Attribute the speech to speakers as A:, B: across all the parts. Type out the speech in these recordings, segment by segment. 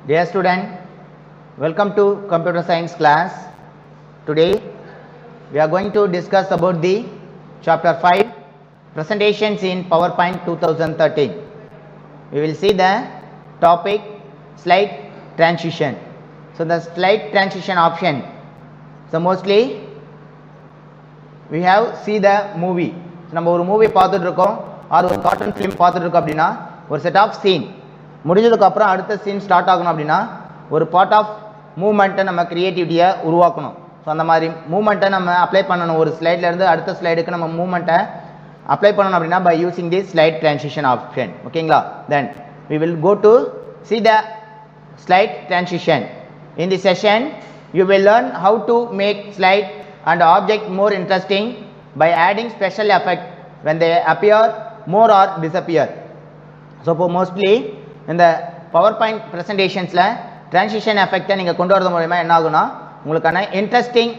A: Dear student, welcome to computer science class. Today we are going to discuss about the chapter 5 presentations in PowerPoint 2013. We will see the topic slide transition. So the slide transition option, so mostly we have see the movie. So நம்ம ஒரு movie பார்த்துட்டு இருக்கோம் R ஒரு cartoon film பார்த்துட்டு இருக்கோம் அப்படின்னா ஒரு set of scene முடிஞ்சதுக்கு அப்புறம் அடுத்த சீன் ஸ்டார்ட் ஆகணும் அப்படின்னா ஒரு பார்ட் ஆஃப் மூவ்மெண்ட்டை நம்ம கிரியேட்டிவிட்டியை உருவாக்கணும். ஸோ அந்த மாதிரி மூவ்மெண்ட்டை நம்ம அப்ளை பண்ணணும். ஒரு ஸ்லைட்லேருந்து அடுத்த ஸ்லைடுக்கு நம்ம மூவ்மெண்ட்டை அப்ளை பண்ணணும் அப்படின்னா by using the slide transition option. ஓகேங்களா? Then we will go to see the slide transition. In this session you will learn how to make slide and object more interesting by adding special effect when they appear, more or disappear. So for mostly இந்த PowerPoint presentations transition effect நீங்கள் கொண்டு வரது மூலமா என்ன ஆகும்னா உங்களுக்கான interesting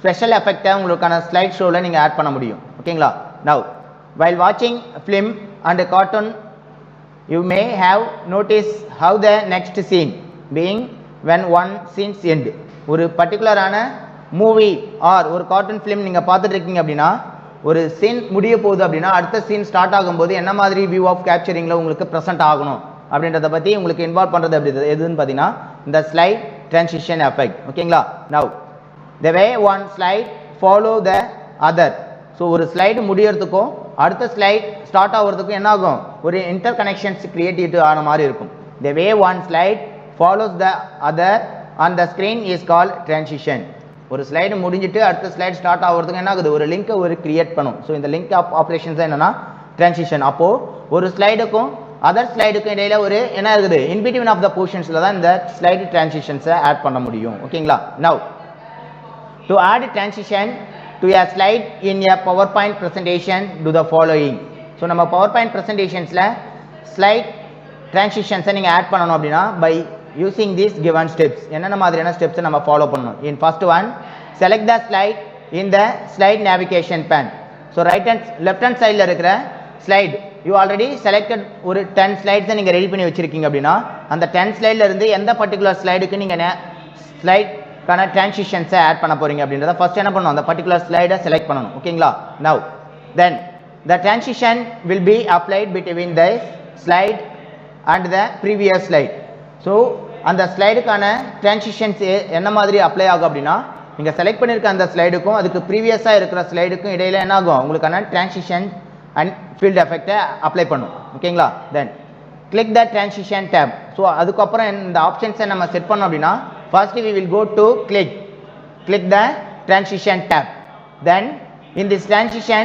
A: special எஃபெக்டை உங்களுக்கான slide ஷோவில் நீங்கள் ஆட் பண்ண முடியும். ஓகேங்களா? Now while watching film and cartoon you may have noticed how the next scene being when one scenes end. ஒரு பர்டிகுலரான மூவி ஆர் ஒரு கார்ட்டூன் ஃபிலிம் நீங்கள் பார்த்துட்டு இருக்கீங்க அப்படின்னா ஒரு சீன் முடிய போகுது அப்படின்னா அடுத்த சீன் ஸ்டார்ட் ஆகும்போது என்ன மாதிரி வியூ ஆஃப் கேப்சரிங்கில் உங்களுக்கு ப்ரெசென்ட் ஆகணும் அப்படின்றத பற்றி உங்களுக்கு இன்வால்வ் பண்ணுறது அப்படி எதுன்னு பார்த்தீங்கன்னா இந்த ஸ்லைட் ட்ரான்சிஷன் எஃபெக்ட். ஓகேங்களா? Now the way one slide follow the other. So ஒரு ஸ்லைடு முடியறதுக்கும் அடுத்த ஸ்லைட் ஸ்டார்ட் ஆகிறதுக்கும் என்ன ஆகும் ஒரு இன்டர் கனெக்ஷன்ஸ் கிரியேட்டிவிட்டி ஆன மாதிரி இருக்கும். The way one slide follows the other on the screen is call transition. ஒரு ஸ்லைடு முடிஞ்சிட்டு அடுத்த ஸ்லைட் ஸ்டார்ட் ஆகிறதுக்கு என்ன ஆகுது ஒரு லிங்கை ஒரு கிரியேட் பண்ணும். ஸோ இந்த லிங்க் ஆப்ரேஷன்ஸ் என்னன்னா ட்ரான்சிஷன். அப்போது ஒரு ஸ்லைடுக்கும் அதர் ஸ்லைடுக்கும் இடையில ஒரு என்ன இருக்குது இன்பிட்வீன் ஆஃப் த போர்ஷன்ஸில் தான் இந்த ஸ்லைடு ட்ரான்சிஷன்ஸை ஆட் பண்ண முடியும். ஓகேங்களா? Now to add transition to a slide in a PowerPoint presentation do the following. So நம்ம PowerPoint presentations-ல ஸ்லைட் ட்ரான்சிஷன்ஸை நீங்கள் ஆட் பண்ணணும் அப்படின்னா by using these given steps. என்னென்ன மாதிரியான ஸ்டெப்ஸை நம்ம ஃபாலோ பண்ணணும். In first one, select the slide in the slide navigation pan. So left hand சைடில் இருக்கிற ஸ்லைட் யூ ஆல்ரெடி செலக்டட் ஒரு 10 ஸ்லைட்ஸை நீங்கள் ரெடி பண்ணி வச்சுருக்கீங்க அப்படின்னா அந்த 10 ஸ்லைடில் இருந்து எந்த பர்டிகுலர் ஸ்லைடுக்கு நீங்கள் ஸ்லைட்கான ட்ரான்சிஷன்ஸை ஆட் பண்ண போகிறீங்க அப்படின்றத ஃபர்ஸ்ட் என்ன பண்ணணும் அந்த பர்டிகுலர் ஸ்லைடை செலக்ட் பண்ணணும். ஓகேங்களா? Now then the transition will be applied between the slide and the previous slide. So அந்த ஸ்லைடுக்கான ட்ரான்சிஷன்ஸ் என்ன மாதிரி அப்ளை ஆகும் அப்படின்னா நீங்கள் செலக்ட் பண்ணியிருக்க அந்த ஸ்லைடுக்கும் அதுக்கு ப்ரீவியஸாக இருக்கிற ஸ்லைடுக்கும் இடையில என்ன ஆகும் உங்களுக்கான ட்ரான்சிஷன் அண்ட் ஃபீல்ட் எஃபெக்டை அப்ளை பண்ணும். ஓகேங்களா? Then click the transition tab. So அதுக்கப்புறம் இந்த ஆப்ஷன்ஸை நம்ம செட் பண்ணோம் அப்படின்னா first we will go to click the transition tab. Then in this transition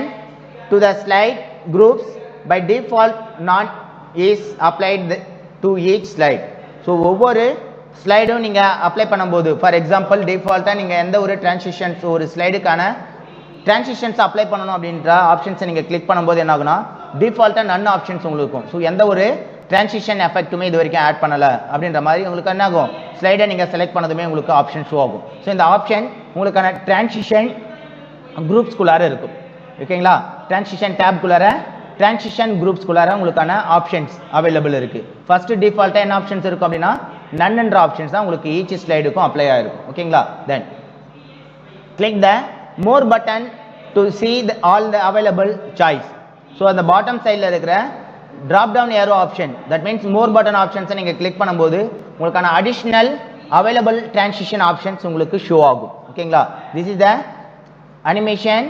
A: to the slide groups by default none is applied to each slide. So ஒவ்வொரு ஸ்லைடும் நீங்கள் apply பண்ணும்போது for example டிஃபால்ட்டாக நீங்கள் எந்த ஒரு ட்ரான்சிஷன்ஸ் ஒரு ஸ்லைடுக்கான ட்ரான்சிஷன்ஸ் அப்ளை பண்ணணும் அப்படின்ற ஆப்ஷன்ஸை நீங்கள் கிளிக் பண்ணும்போது என்ன ஆகுனா டிஃபால்ட்டாக நன் ஆப்ஷன்ஸ் உங்களுக்கு இருக்கும். ஸோ எந்த ஒரு ட்ரான்சிஷன் எஃபெக்ட்டுமே இது வரைக்கும் ஆட் பண்ணலை அப்படின்ற மாதிரி உங்களுக்கு என்ன ஆகும் ஸ்லைடை நீங்கள் செலக்ட் பண்ணதுமே உங்களுக்கு ஆப்ஷன் ஷோ ஆகும். ஸோ இந்த ஆப்ஷன் உங்களுக்கான ட்ரான்சிஷன் குரூப்ஸ்குள்ளார இருக்கும். ஓகேங்களா? ட்ரான்சிஷன் டேப்குள்ளார ட்ரான்சிஷன் குரூப்ஸ்குள்ளார உங்களுக்கான ஆப்ஷன்ஸ் அவைலபிள் இருக்குது. ஃபர்ஸ்ட் டிஃபால்ட்டாக என்ன ஆப்ஷன்ஸ் இருக்கும் அப்படின்னா நன்ன்ற ஆப்ஷன்ஸ் தான் உங்களுக்கு ஈச் ஸ்லைடுக்கும் அப்ளை ஆகிருக்கும். ஓகேங்களா? Then click the more button to see all the available choice. So அந்த பாட்டம் சைடில் இருக்கிற drop down arrow option that means more button ஆப்ஷன்ஸை நீங்கள் கிளிக் பண்ணும்போது உங்களுக்கான அடிஷ்னல் அவைலபிள் ட்ரான்சிஷன் ஆப்ஷன்ஸ் உங்களுக்கு ஷோ ஆகும். ஓகேங்களா? This is the animation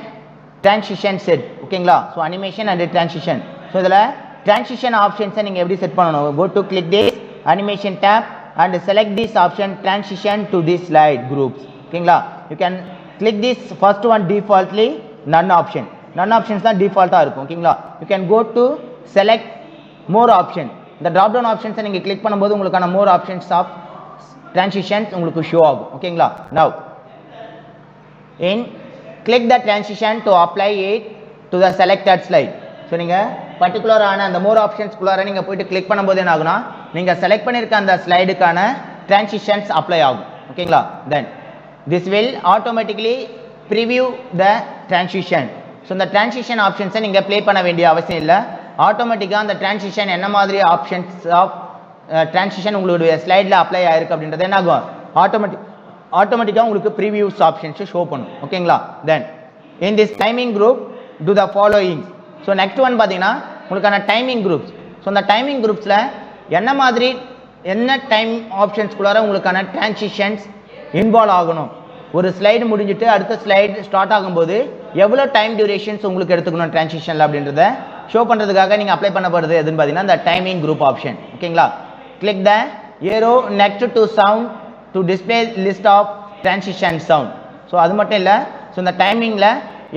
A: transition set. ஓகேங்களா? So animation and transition. So இதில் ட்ரான்சிஷன் ஆப்ஷன்ஸை நீங்கள் எப்படி செட் பண்ணணும் go to click this animation tab and select this option transition to this slide groups. ஓகேங்களா? you can click this first one defaultly none option. none options தான் டிஃபால்ட்டாக இருக்கும். ஓகேங்களா? you can go to select more option. இந்த drop down options நீங்கள் click பண்ணும்போது உங்களுக்கான more options of transitions உங்களுக்கு ஷோ ஆகும். ஓகேங்களா? now in click the transition to apply it to the selected slide. So நீங்கள் பர்டிகுலரான அந்த மோர் ஆப்ஷன்ஸ்குள்ளார நீங்கள் போயிட்டு கிளிக் பண்ணும்போது என்ன ஆகுனா நீங்கள் செலக்ட் பண்ணியிருக்க அந்த ஸ்லைடுக்கான ட்ரான்சிஷன்ஸ் அப்ளை ஆகும். ஓகேங்களா? Then this will automatically preview the transition. So இந்த டிரான்சிஷன் ஆப்ஷன்ஸை நீங்கள் ப்ளே பண்ண வேண்டிய அவசியம் இல்லை. ஆட்டோமேட்டிக்காக அந்த டிரான்சிஷன் என்ன மாதிரி ஆப்ஷன்ஸ் ஆஃப் டிரான்சிஷன் உங்களுடைய ஸ்லைடில் அப்ளை ஆயிருக்கு அப்படின்றது என்ன ஆகும், ஆட்டோமேட்டிக்காக உங்களுக்கு ப்ரீவியூஸ் ஆப்ஷன்ஸை ஷோ பண்ணும். ஓகேங்களா? Then in this timing group to the following. So next one பார்த்தீங்கன்னா உங்களுக்கான டைமிங் குரூப்ஸ். ஸோ இந்த டைமிங் குரூப்ஸில் என்ன மாதிரி என்ன டைம் ஆப்ஷன்ஸ்குள்ளார உங்களுக்கான டிரான்சிஷன்ஸ் இன்வால்வ் ஆகணும், ஒரு ஸ்லைடு முடிஞ்சிட்டு அடுத்த ஸ்லைடு ஸ்டார்ட் ஆகும்போது எவ்வளோ டைம் டியூரேஷன்ஸ் உங்களுக்கு எடுத்துக்கணும் டிரான்சிஷனில் அப்படின்றத ஷோ பண்ணுறதுக்காக நீங்கள் அப்ளை பண்ண போகிறது எதுன்னு பார்த்தீங்கன்னா இந்த டைமிங் குரூப் ஆப்ஷன். ஓகேங்களா? Click the arrow next to sound to display list of transition sound. So அது மட்டும் இல்லை, ஸோ இந்த டைமிங்கில்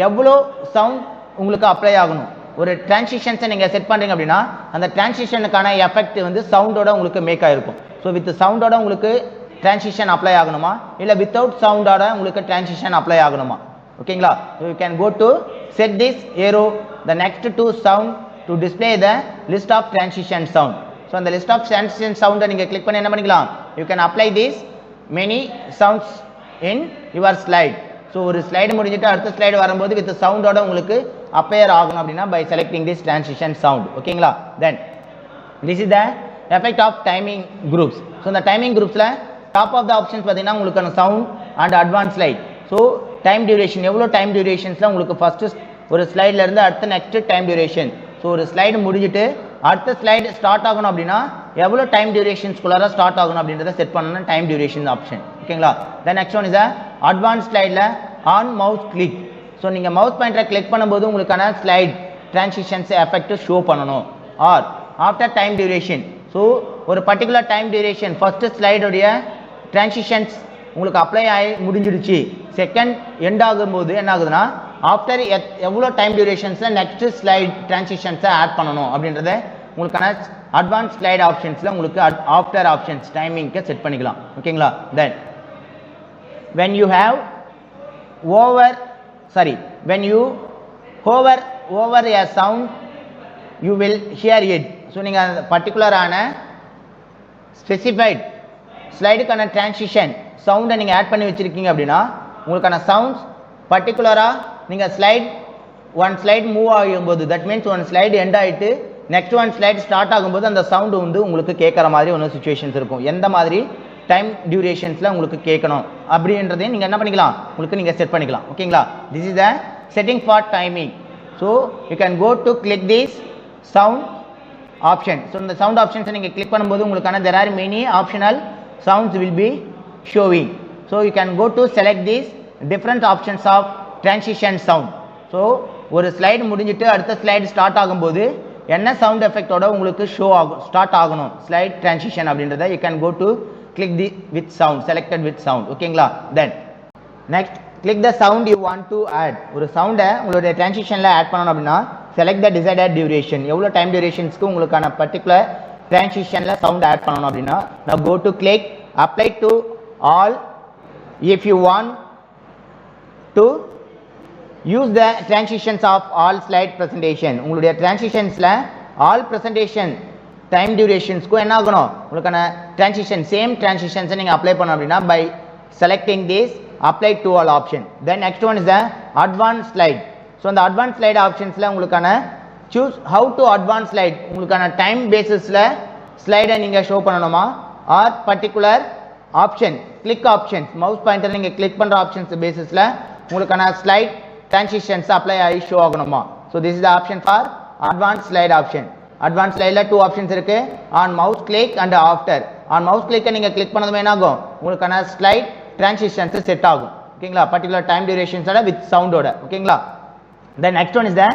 A: எவ்வளோ சவுண்ட் உங்களுக்கு அப்ளை ஆகணும், ஒரு டிரான்சிஷன்ஸை நீங்கள் செட் பண்ணுறீங்க அப்படின்னா அந்த டிரான்சிஷனுக்கான எஃபெக்ட் வந்து சவுண்டோட உங்களுக்கு மேக் ஆகிருக்கும். ஸோ வித் சவுண்டோட உங்களுக்கு டிரான்சிஷன் அப்ளை ஆகணுமா, இல்லை வித்தவுட் சவுண்டோட உங்களுக்கு டிரான்சிஷன் அப்ளை ஆகணுமா? ஓகேங்களா? You can go to set this arrow the next to sound to display the list of transition sound. So அந்த லிஸ்ட் ஆஃப் டிரான்சிஷன் சவுண்டை நீங்கள் கிளிக் பண்ணி என்ன பண்ணிக்கலாம், you can apply this many sounds in your slide. So ஒரு slide முடிஞ்சிட்டு அடுத்த slide வரும்போது வித் சவுண்டோட உங்களுக்கு அப்பேர் ஆகணும் அப்படின்னா by selecting this transition sound. ஓகேங்களா? Then this is the effect of timing groups. So இந்த டைமிங் குரூப்ஸில் டாப் ஆஃப் த ஆப்ஷன்ஸ் பார்த்தீங்கன்னா உங்களுக்கான sound and advance slide. So time duration எவ்வளோ டைம் டியூரேஷன்ஸில் உங்களுக்கு ஃபஸ்ட்டு ஒரு ஸ்லைடில் இருந்து அடுத்த நெக்ஸ்ட் டைம் டியூரேஷன். ஸோ ஒரு ஸ்லைடு முடிஞ்சிட்டு அடுத்த ஸ்லைடு ஸ்டார்ட் ஆகணும் அப்படின்னா எவ்வளோ டைம் டியூரேஷன்ஸ்குள்ளார ஸ்டார்ட் ஆகணும் அப்படின்றத செட் பண்ணணும் டைம் டியூரேஷன் ஆப்ஷன். ஓகேங்களா? Then next one is advance ஸ்லைடில் ஆன் மவுஸ் கிளிக். ஸோ நீங்கள் மவுஸ் பாயிண்டரை கிளிக் பண்ணும்போது உங்களுக்கான ஸ்லைட் டிரான்சிஷன்ஸ் எஃபெக்ட் ஷோ பண்ணணும். Or after time duration. So ஒரு பர்டிகுலர் டைம் டியூரேஷன் ஃபஸ்ட்டு ஸ்லைடுடைய டிரான்சிஷன்ஸ் உங்களுக்கு அப்ளை ஆகி முடிஞ்சிடுச்சு, செகண்ட் எண்ட் ஆகும்போது என்ன ஆகுதுன்னா ஆஃப்டர் எவ்வளோ டைம் டியூரேஷன்ஸில் நெக்ஸ்ட் ஸ்லைட் டிரான்சிஷன்ஸை ஆட் பண்ணணும் அப்படின்றத உங்களுக்கான அட்வான்ஸ் ஸ்லைட் ஆப்ஷன்ஸில் உங்களுக்கு ஆஃப்டர் ஆப்ஷன்ஸ் டைமிங்க்கு செட் பண்ணிக்கலாம். ஓகேங்களா? தென் when you hover over a sound you will hear it. So நீங்கள் அந்த பர்டிகுலரான ஸ்பெசிஃபைட் ஸ்லைடுக்கான டிரான்சிஷன் சவுண்டை நீங்கள் ஆட் பண்ணி வச்சுருக்கீங்க அப்படின்னா உங்களுக்கான சவுண்ட்ஸ் பர்டிகுலராக நீங்கள் ஒன் ஸ்லைட் மூவ் ஆகும்போது, that means one slide end ஆகிட்டு நெக்ஸ்ட் ஒன் ஸ்லைட் ஸ்டார்ட் ஆகும்போது அந்த சவுண்டு வந்து உங்களுக்கு கேட்குற மாதிரி ஒன்று சுச்சுவேஷன்ஸ் இருக்கும். எந்த மாதிரி டைம் டியூரேஷன்ஸில் உங்களுக்கு கேட்கணும் அப்படின்றதையும் நீங்கள் என்ன பண்ணிக்கலாம், உங்களுக்கு நீங்கள் செட் பண்ணிக்கலாம். ஓகேங்களா? This is the setting for timing. So you can go to click this sound option. So இந்த சவுண்ட் ஆப்ஷன்ஸை நீங்கள் கிளிக் பண்ணும்போது உங்களுக்கான there are many optional sounds will be showing. So you can go to select these different options of transition sound. So ஒரு slide முடிஞ்சிட்டு அடுத்த slide start ஆகும்போது என்ன சவுண்ட் எஃபெக்டோட உங்களுக்கு ஷோ ஆகும் ஸ்டார்ட் ஆகணும் ஸ்லைட் டிரான்சிஷன் அப்படின்றத you can go to click the with sound, selected with sound. ஓகேங்களா? Then next click the sound you want to add. ஒரு சவுண்டை உங்களுடைய டிரான்சிஷனில் ஆட் பண்ணணும் அப்படின்னா செலக்ட் த டிசைடட் டியூரேஷன். எவ்வளோ டைம் டியூரேஷன்ஸ்க்கு உங்களுக்கான பர்டிகுலர் டிரான்சிஷனில் சவுண்ட் ஆட் பண்ணணும் அப்படின்னா நான் go to click apply to all. If you want to use the transitions of all slide presentation. உங்களுடைய டிரான்சிஷன்ஸில் ஆல் ப்ரெசன்டேஷன் டைம் டியூரேஷன்ஸ்க்கும் என்ன ஆகணும், உங்களுக்கான டிரான்சிஷன் சேம் டிரான்சிஷன்ஸை நீங்கள் அப்ளை பண்ணணும் அப்படின்னா by selecting this apply to all option. Then next one is the advance slide. So அந்த advance slide ஆப்ஷன்ஸில் உங்களுக்கான choose how to advance slide, உங்களுக்கான டைம் பேசிஸில் ஸ்லைடை நீங்கள் ஷோ பண்ணணுமா or particular option click options mouse pointer நீங்கள் click பண்ணுற ஆப்ஷன்ஸ் பேசிஸில் உங்களுக்கான ஸ்லைட் டிரான்சிஷன்ஸ் அப்ளை ஆகி ஷோ ஆகணுமா. So this is the option for advance slide option. Advance ஸ்லைடில் 2 ஆப்ஷன்ஸ் இருக்குது, on mouse click and after. On mouse கிளிக்கை நீங்கள் கிளிக் பண்ணதுமே என்ன ஆகும், உங்களுக்கான ஸ்லைட் டிரான்சிஷன்ஸ் செட் ஆகும். ஓகேங்களா? பர்டிகுலர் டைம் டியூரேஷன்ஸோட வித் சவுண்டோட. ஓகேங்களா? Then next one is the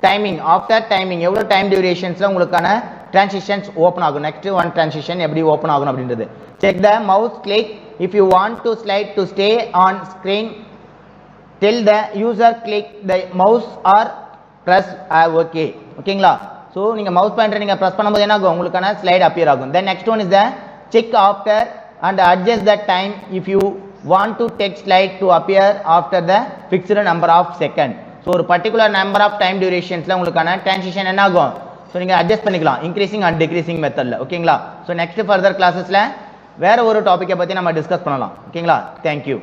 A: timing. After timing எவ்வளோ டைம் டியூரேஷன்ஸில் உங்களுக்கான டிரான்சிஷன்ஸ் ஓப்பன் ஆகும், நெக்ஸ்ட் ஒன் டிரான்சிஷன் எப்படி ஓப்பன் ஆகும் அப்படின்றது. Check the mouse click if you want to slide to stay on screen till the user click the mouse or press OK. ஓகேங்களா? So நீங்கள் mouse pointer நீங்கள் press பண்ணும்போது என்ன ஆகும், உங்களுக்கான ஸ்லைட் அப்பியர் ஆகும். Then next one is the check after and adjust the time if you want to take slide to appear after the fixed number of second. So ஒரு particular number of time டியூரேஷன்ஸில் உங்களுக்கான transition என்ன ஆகும், so நீங்கள் adjust பண்ணிக்கலாம் increasing and decreasing மெத்தடில். ஓகேங்களா? So next further கிளாஸஸில் வேறு ஒரு டாப்பிக்கை பற்றி நம்ம டிஸ்கஸ் பண்ணலாம். ஓகேங்களா? தேங்க்யூ.